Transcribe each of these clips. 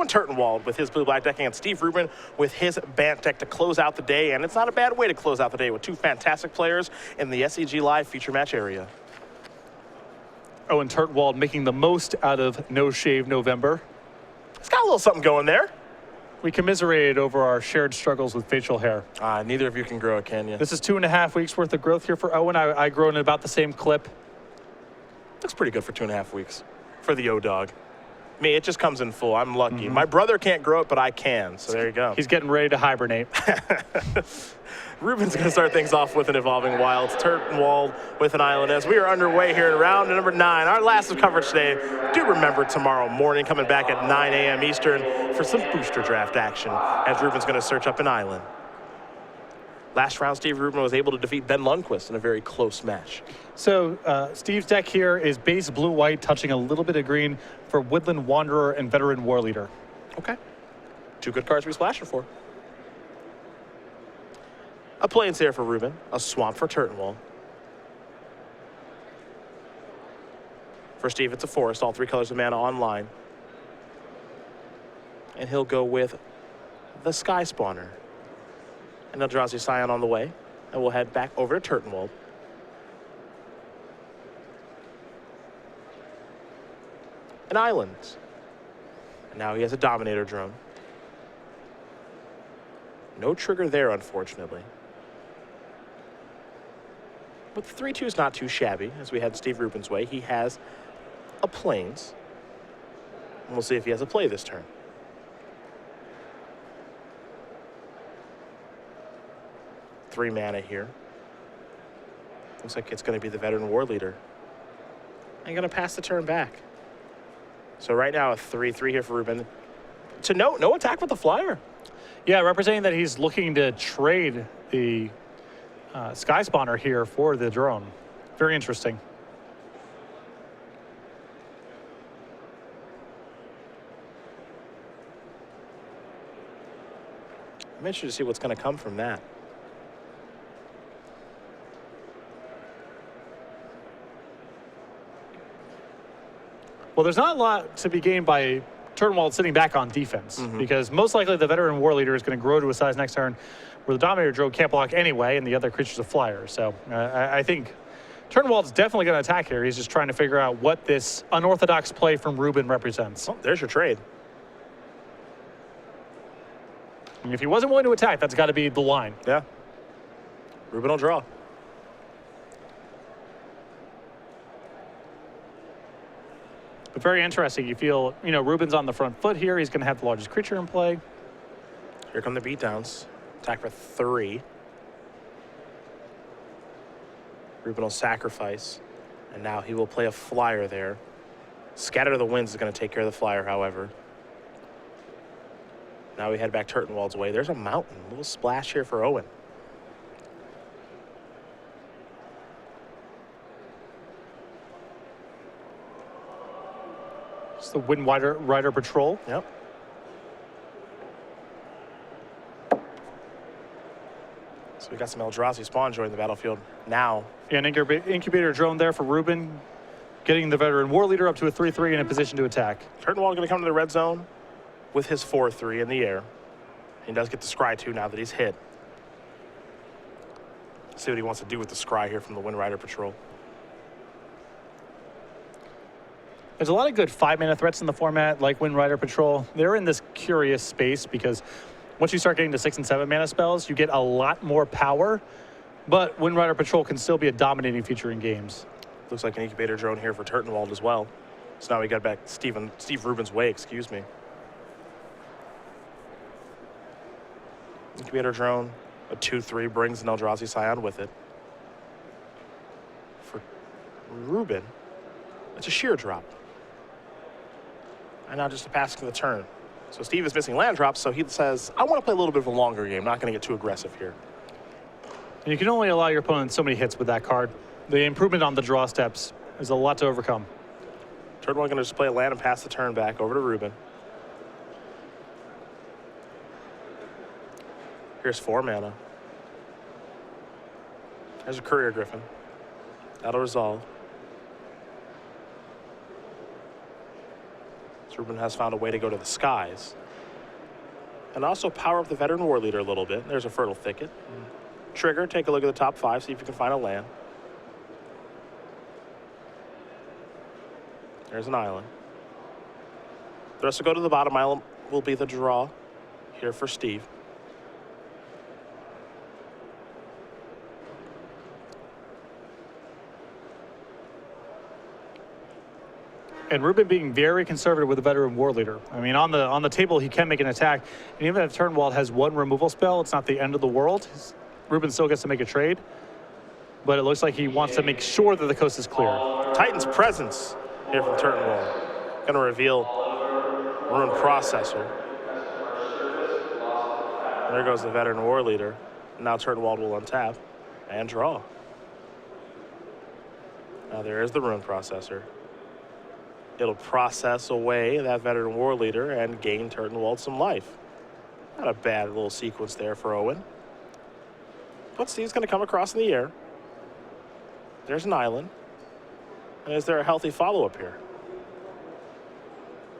Owen Turtenward with his blue-black deck and Steve Rubin with his Bant deck to close out the day. And it's not a bad way to close out the day with two fantastic players in the SEG Live feature match area. Owen Turtenward making the most out of No Shave November. It's got a little something going there. We commiserated over our shared struggles with facial hair. Neither of you can grow it, can you? This is 2.5 weeks worth of growth here for Owen. I grow in about the same clip. Looks pretty good for 2.5 weeks for the O-Dog. Me, it just comes in full. I'm lucky. My brother can't grow it, but I can. So there you go. He's getting ready to hibernate. Rubin's going to start things off with an Evolving Wilds. Turtenward with an Island as we are underway here in round number 9. Our last of coverage today. Do remember tomorrow morning, coming back at 9 a.m. Eastern for some booster draft action as Rubin's going to search up an Island. Last round, Steve Rubin was able to defeat Ben Lundquist in a very close match. So Steve's deck here is base blue-white, touching a little bit of green for Woodland Wanderer and Veteran War Leader. Okay. 2 good cards to be splashing for. A Plains there for Rubin, a Swamp for Turtenward. For Steve, it's a Forest, all 3 colors of mana online. And he'll go with the Sky Spawner. And Eldrazi Scion on the way. And we'll head back over to Turtenward. An Island. And now he has a Dominator Drone. No trigger there, unfortunately. But the 3/2 is not too shabby as we head Steve Rubin's way. He has a Plains. And we'll see if he has a play this turn. Three mana here. Looks like it's going to be the Veteran War Leader. I'm going to pass the turn back. So right now a 3/3 here for Rubin. To note, no attack with the Flyer. Yeah, representing that he's looking to trade the Sky Spawner here for the drone. Very interesting. I'm interested to see what's going to come from that. Well, there's not a lot to be gained by Turtenward sitting back on defense because most likely the Veteran War Leader is going to grow to a size next turn where the Dominator Drone can't block anyway and the other creature's a flyer. So I think Turtenwald's definitely going to attack here. He's just trying to figure out what this unorthodox play from Rubin represents. Oh, there's your trade. And if he wasn't willing to attack, that's got to be the line. Yeah. Rubin will draw. But very interesting. You feel, Rubin's on the front foot here. He's going to have the largest creature in play. Here come the beatdowns. Attack for 3. Rubin will sacrifice. And now he will play a flyer there. Scatter of the Winds is going to take care of the flyer, however. Now we head back Turtenwald's way. There's a mountain. A little splash here for Owen. It's the Wind Rider Patrol. Yep. So we got some Eldrazi spawn joining the battlefield now. An incubator drone there for Rubin, getting the Veteran War Leader up to a 3/3 in a position to attack. Turtenwald going to come to the red zone with his 4/3 in the air. He does get the Scry too now that he's hit. Let's see what he wants to do with the Scry here from the Wind Rider Patrol. There's a lot of good 5-mana threats in the format, like Wind Rider Patrol. They're in this curious space because once you start getting to 6 and 7 mana spells, you get a lot more power, but Wind Rider Patrol can still be a dominating feature in games. Looks like an incubator drone here for Turtenwald as well. So now we got back Steve Rubin's way, excuse me. Incubator drone, a 2/3 brings an Eldrazi Scion with it. For Rubin, it's a sheer drop. And now just a pass to the turn. So Steve is missing land drops, so he says, I want to play a little bit of a longer game, not going to get too aggressive here. And you can only allow your opponent so many hits with that card. The improvement on the draw steps is a lot to overcome. Turn one going to just play a land and pass the turn back over to Rubin. Here's 4 mana. There's a Courier Griffin. That'll resolve. So Rubin has found a way to go to the skies. And also power up the veteran war leader a little bit. There's a fertile thicket. Trigger, take a look at the top 5, see if you can find a land. There's an island. The rest will go to the bottom island, will be the draw here for Steve. And Rubin being very conservative with the veteran war leader. I mean, on the table, he can make an attack. And even if Turtenward has one removal spell, it's not the end of the world. Rubin still gets to make a trade. But it looks like he wants to make sure that the coast is clear. Titan's presence here from Turtenward. Going to reveal Rune Processor. There goes the veteran war leader. Now Turtenward will untap and draw. Now there is the Rune Processor. It'll process away that veteran war leader and gain Turtenwald some life. Not a bad little sequence there for Owen. But Steve's going to come across in the air. There's an island. And is there a healthy follow-up here?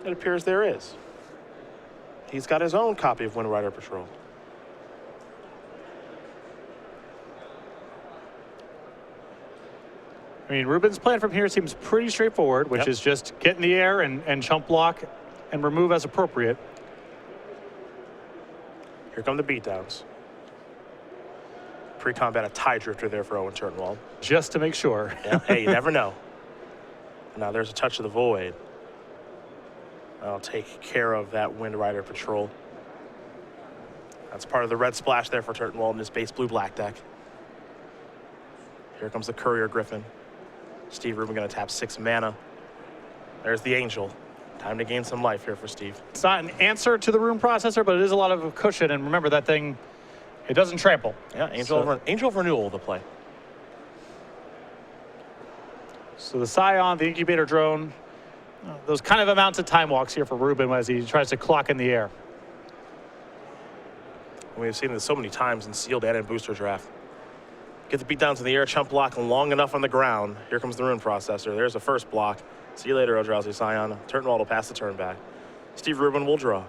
It appears there is. He's got his own copy of Wind Rider Patrol. I mean, Rubin's plan from here seems pretty straightforward, which is just get in the air and chump block and remove as appropriate. Here come the beatdowns. Pre-combat a tie drifter there for Owen Turtenwald. Just to make sure. Yeah, hey, you never know. Now there's a touch of the void. I'll take care of that Wind Rider Patrol. That's part of the red splash there for Turtenwald in his base blue-black deck. Here comes the Courier Griffin. Steve Rubin going to tap 6 mana. There's the Angel. Time to gain some life here for Steve. It's not an answer to the Rune Processor, but it is a lot of a cushion. And remember, that thing, it doesn't trample. Yeah, Angel of Renewal to play. So the Scion, the Incubator Drone, those kind of amounts of time walks here for Rubin as he tries to clock in the air. We've seen this so many times in sealed and in booster draft. Get the beatdowns in the air, chump block long enough on the ground. Here comes the Rune Processor. There's the first block. See you later, Eldrazi Scion. Turtenwald will pass the turn back. Steve Rubin will draw.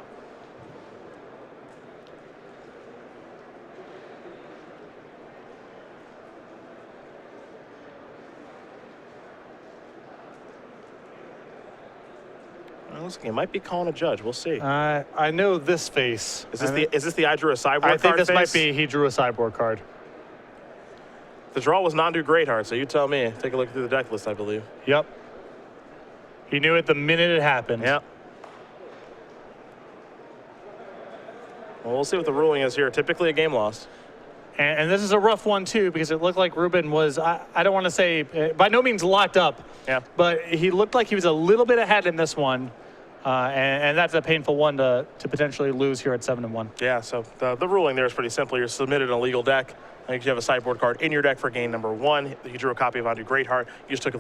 Well, looks like he might be calling a judge. We'll see. I know this face. Is this the I drew a sideboard card I think this face? might be he drew a sideboard card. The draw was Nandu Greatheart, so you tell me. Take a look through the deck list, I believe. Yep. He knew it the minute it happened. Yep. Well, we'll see what the ruling is here. Typically a game lost. And this is a rough one, too, because it looked like Rubin was, I don't want to say, by no means locked up. Yeah. But he looked like he was a little bit ahead in this one. And that's a painful one to potentially lose here at 7-1. Yeah, so the ruling there is pretty simple. You're submitted an illegal deck. I think you have a sideboard card in your deck for game number 1. He drew a copy of Nandu Greatheart. You just took a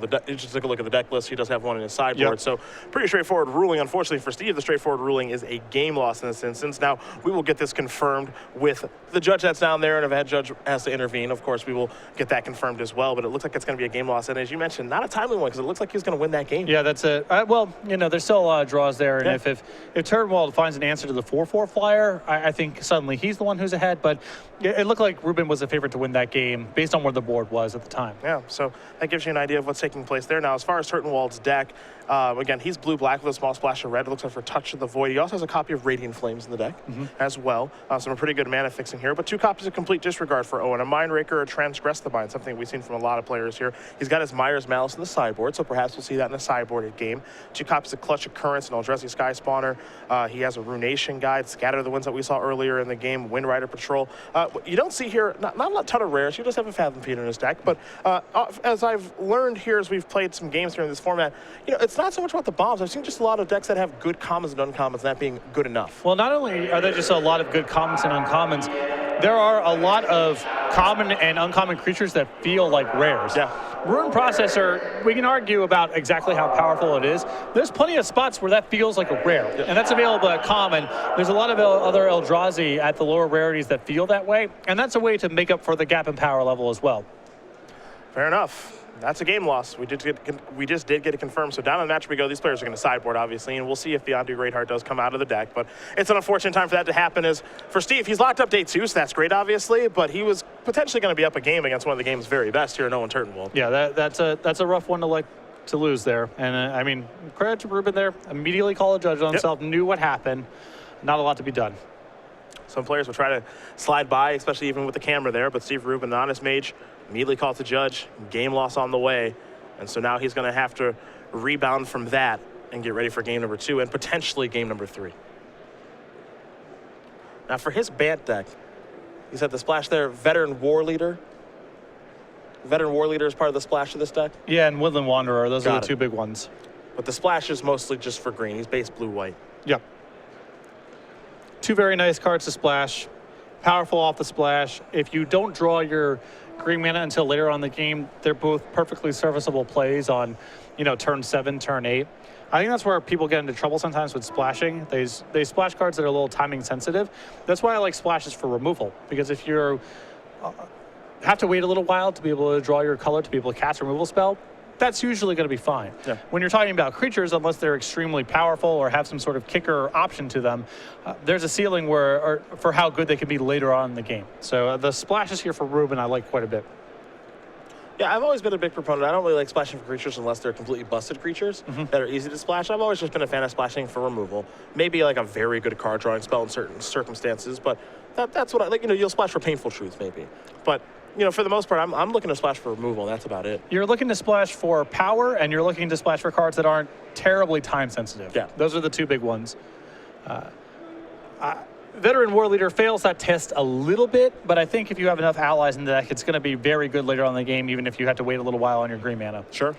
look at the deck list. He does have one in his sideboard. Yep. So pretty straightforward ruling. Unfortunately for Steve, the straightforward ruling is a game loss in this instance. Now, we will get this confirmed with the judge that's down there, and if a head judge has to intervene, of course, we will get that confirmed as well. But it looks like it's going to be a game loss. And as you mentioned, not a timely one, because it looks like he's going to win that game. Yeah, that's it. Well, you know, there's still a lot of draws there. And if Turtenwald finds an answer to the 4/4 flyer, I think suddenly he's the one who's ahead. But it looked like Rubin was the favorite to win that game based on where the board was at the time. Yeah, so that gives you an idea of what's taking place there. Now, as far as Turtenwald's deck, again, he's blue-black with a small splash of red. It looks like for Touch of the Void. He also has a copy of Radiant Flames in the deck as well. Some pretty good mana fixing here, but 2 copies of Complete Disregard for Owen. A Mindraker, a Transgress the Mind, something we've seen from a lot of players here. He's got his Myers Malice in the sideboard, so perhaps we'll see that in the sideboarded game. 2 copies of Clutch Occurrence and Eldrazi Sky Spawner. He has a Runation Guide, Scatter the Winds that we saw earlier in the game, Wind Rider Patrol. You don't see here, not a ton of rares. He does have a Fathom Feeder in his deck, but as I've learned here as we've played some games here in this format, you know, it's not so much about the bombs. I've seen just a lot of decks that have good commons and uncommons, that being good enough. Well, not only are there just a lot of good commons and uncommons, there are a lot of common and uncommon creatures that feel like rares. Yeah. Rune Processor, we can argue about exactly how powerful it is. There's plenty of spots where that feels like a rare, and that's available at common. There's a lot of other Eldrazi at the lower rarities that feel that way, and that's a way to make up for the gap in power level as well. Fair enough. That's a game loss. We just did get it confirmed. So down on the match we go. These players are going to sideboard, obviously, and we'll see if the Undo Greatheart does come out of the deck. But it's an unfortunate time for that to happen. As for Steve, he's locked up day 2, so that's great, obviously. But he was potentially going to be up a game against one of the game's very best here in Owen Turtenward. Yeah, that's a rough one to lose there. And I mean, credit to Rubin there. Immediately called a judge on himself. Knew what happened. Not a lot to be done. Some players will try to slide by, especially even with the camera there. But Steve Rubin, an honest mage, immediately called the judge. Game loss on the way. And so now he's going to have to rebound from that and get ready for game number 2 and potentially game number 3. Now for his Bant deck, he's at the splash there, Veteran War Leader. Veteran War Leader is part of the splash of this deck. Yeah, and Woodland Wanderer. Those are Got the it. 2 big ones. But the splash is mostly just for green. He's base blue-white. Yep. 2 very nice cards to splash. Powerful off the splash. If you don't draw your green mana until later on in the game, they're both perfectly serviceable plays on, turn 7, turn 8. I think that's where people get into trouble sometimes with splashing. They splash cards that are a little timing sensitive. That's why I like splashes for removal, because if you have to wait a little while to be able to draw your color to be able to cast a removal spell, that's usually going to be fine. Yeah. When you're talking about creatures, unless they're extremely powerful or have some sort of kicker option to them, there's a ceiling for how good they can be later on in the game. So the splashes here for Rubin I like quite a bit. Yeah, I've always been a big proponent. I don't really like splashing for creatures unless they're completely busted creatures that are easy to splash. I've always just been a fan of splashing for removal. Maybe like a very good card drawing spell in certain circumstances, but that's what I like. You'll splash for Painful Truth maybe. But, for the most part, I'm looking to splash for removal. That's about it. You're looking to splash for power, and you're looking to splash for cards that aren't terribly time sensitive. Yeah. Those are the 2 big ones. Veteran War Leader fails that test a little bit, but I think if you have enough allies in the deck, it's going to be very good later on in the game, even if you have to wait a little while on your green mana. Sure.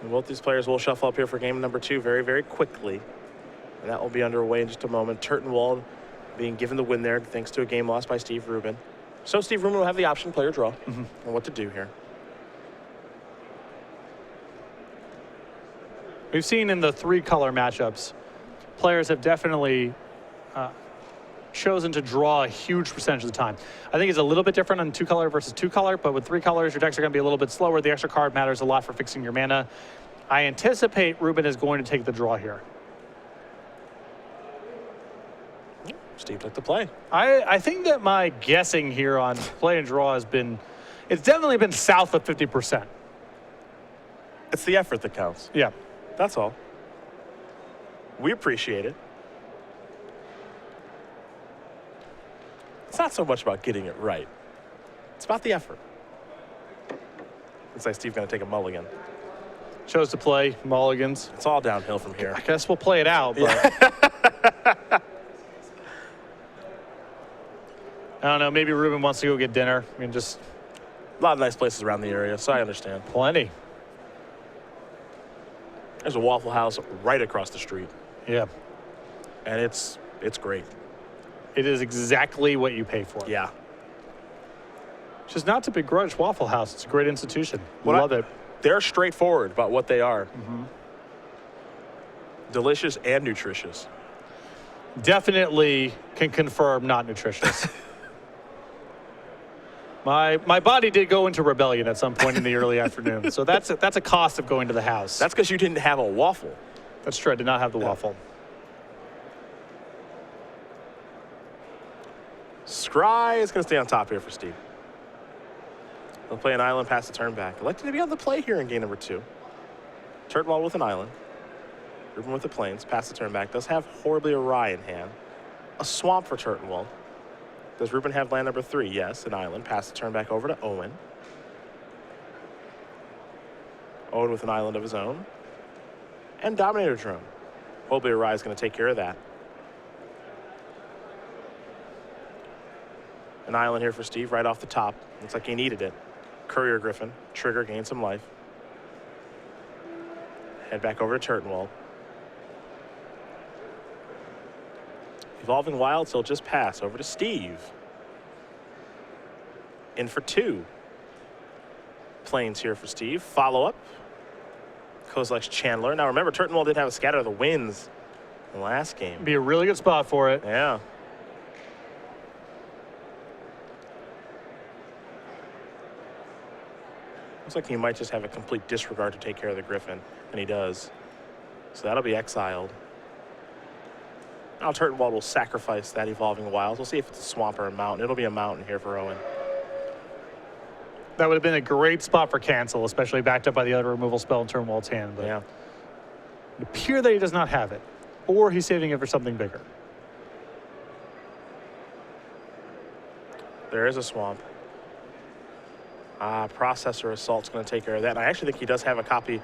And both these players will shuffle up here for game number 2 very, very quickly. And that will be underway in just a moment. Turtenwald being given the win there thanks to a game lost by Steve Rubin. So Steve Rubin will have the option, player draw, and what to do here. We've seen in the 3-color matchups, players have definitely chosen to draw a huge percentage of the time. I think it's a little bit different on 2-color versus 2-color, but with 3 colors, your decks are going to be a little bit slower. The extra card matters a lot for fixing your mana. I anticipate Rubin is going to take the draw here. Steve took the play. I think that my guessing here on play and draw it's definitely been south of 50%. It's the effort that counts. Yeah. That's all. We appreciate it. It's not so much about getting it right. It's about the effort. Looks like Steve's going to take a mulligan. Chose to play mulligans. It's all downhill from here. I guess we'll play it out, but I don't know, maybe Rubin wants to go get dinner. I mean, just A lot of nice places around the area, so I understand. plenty. There's a Waffle House right across the street, Yeah. and it's great. It is exactly what you pay for. Yeah. Which is not to begrudge Waffle House. It's a great institution. Well, Love it. They're straightforward about what they are. Delicious and nutritious. Definitely can confirm not nutritious. My body did go into rebellion at some point in the early afternoon. So that's a cost of going to the house. That's because you didn't have a waffle. That's true. I did not have the waffle. Scry is going to stay on top here for Steve. He'll play an island, pass the turn back. Elected to be on the play here in game number 2. Turtenwald with an island. Rubin with the plains, pass the turn back. Does have Horribly Awry in hand. A swamp for Turtenwald. Does Rubin have land number 3? Yes, an island. Pass the turn back over to Owen. Owen with an island of his own. And Dominator Drone. Horribly Awry is going to take care of that. An island here for Steve right off the top. Looks like he needed it. Courier Griffin. Trigger, gain some life. Head back over to Turtenwald. Evolving Wilds, he'll just pass over to Steve. In for 2. Plains here for Steve. Follow up. Kozilek's Chandler. Now remember, Turtenwald did have a Scatter of the Winds in the last game. Be a really good spot for it. Yeah. Looks like he might just have a complete disregard to take care of the Griffin, and he does. So that'll be exiled. Now Turtenwald will sacrifice that Evolving Wilds. We'll see if it's a swamp or a mountain. It'll be a mountain here for Owen. That would have been a great spot for cancel, especially backed up by the other removal spell in Turtenwald's hand. But yeah. it appears that he does not have it, or he's saving it for something bigger. There is a swamp. Processor Assault's going to take care of that. And I actually think he does have a copy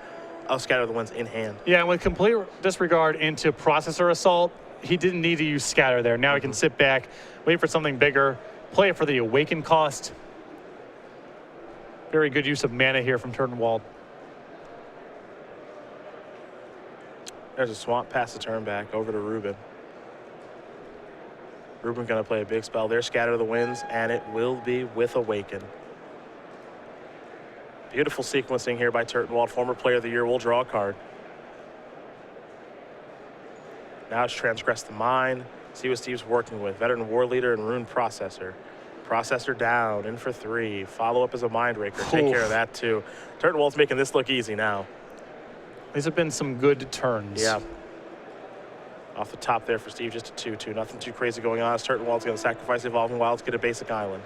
of Scatter the Winds in hand. Yeah, and with complete disregard into Processor Assault, he didn't need to use Scatter there. Now he can sit back, wait for something bigger, play it for the Awaken cost. Very good use of mana here from Turtenwald. There's a swamp, pass the turn back over to Rubin. Rubin going to play a big spell there, Scatter the Winds, and it will be with Awaken. Beautiful sequencing here by Turtenwald. Former Player of the Year will draw a card. Now it's Transgress the Mind. See what Steve's working with. Veteran War Leader and Rune Processor. Processor down, in for 3. Follow up as a Mind Raker. Take care of that too. Turtenwald's making this look easy now. These have been some good turns. Yeah. Off the top there for Steve, just a 2-2. Nothing too crazy going on. Turtenwald's going to sacrifice Evolving Wilds, get a basic island.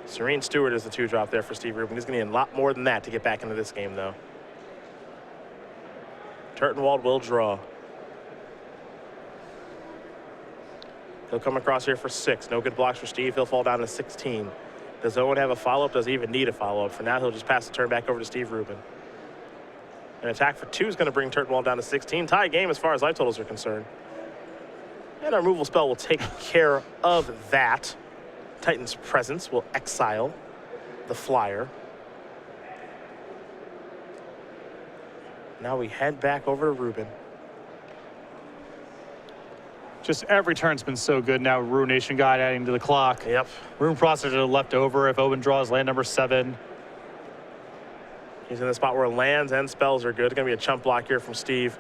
Serene Steward is the 2-drop there for Steve Rubin. He's going to need a lot more than that to get back into this game, though. Turtenwald will draw. He'll come across here for 6. No good blocks for Steve. He'll fall down to 16. Does Owen have a follow-up? Does he even need a follow-up? For now, he'll just pass the turn back over to Steve Rubin. An attack for 2 is going to bring Turtenwald down to 16. Tie game as far as life totals are concerned. And our removal spell will take care of that. Titan's Presence will exile the flyer. Now we head back over to Rubin. Just every turn's been so good now. Ruination Guide adding to the clock. Yep. Rune Processor left over if Owen draws land number 7. He's in the spot where lands and spells are good. It's going to be a chump block here from Steve.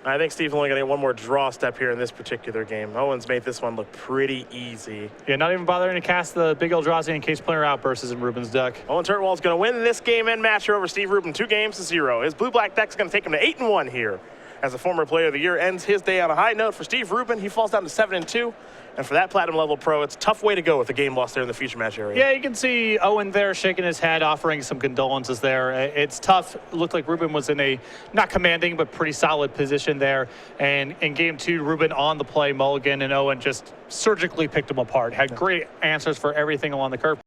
I think Steve's only going to get one more draw step here in this particular game. Owen's made this one look pretty easy. Yeah, not even bothering to cast the big Eldrazi in case player outburst is in Rubin's deck. Owen Turtenwald's going to win this game and match over Steve Rubin 2-0. His blue-black deck's going to take him to 8-1 here. As the former Player of the Year ends his day on a high note for Steve Rubin, he falls down to 7-2. And for that Platinum level pro, it's a tough way to go with a game lost there in the future match area. Yeah, you can see Owen there shaking his head, offering some condolences there. It's tough. It looked like Rubin was in a not commanding, but pretty solid position there. And in game 2, Rubin on the play, mulligan, and Owen just surgically picked him apart. Had great answers for everything along the curve.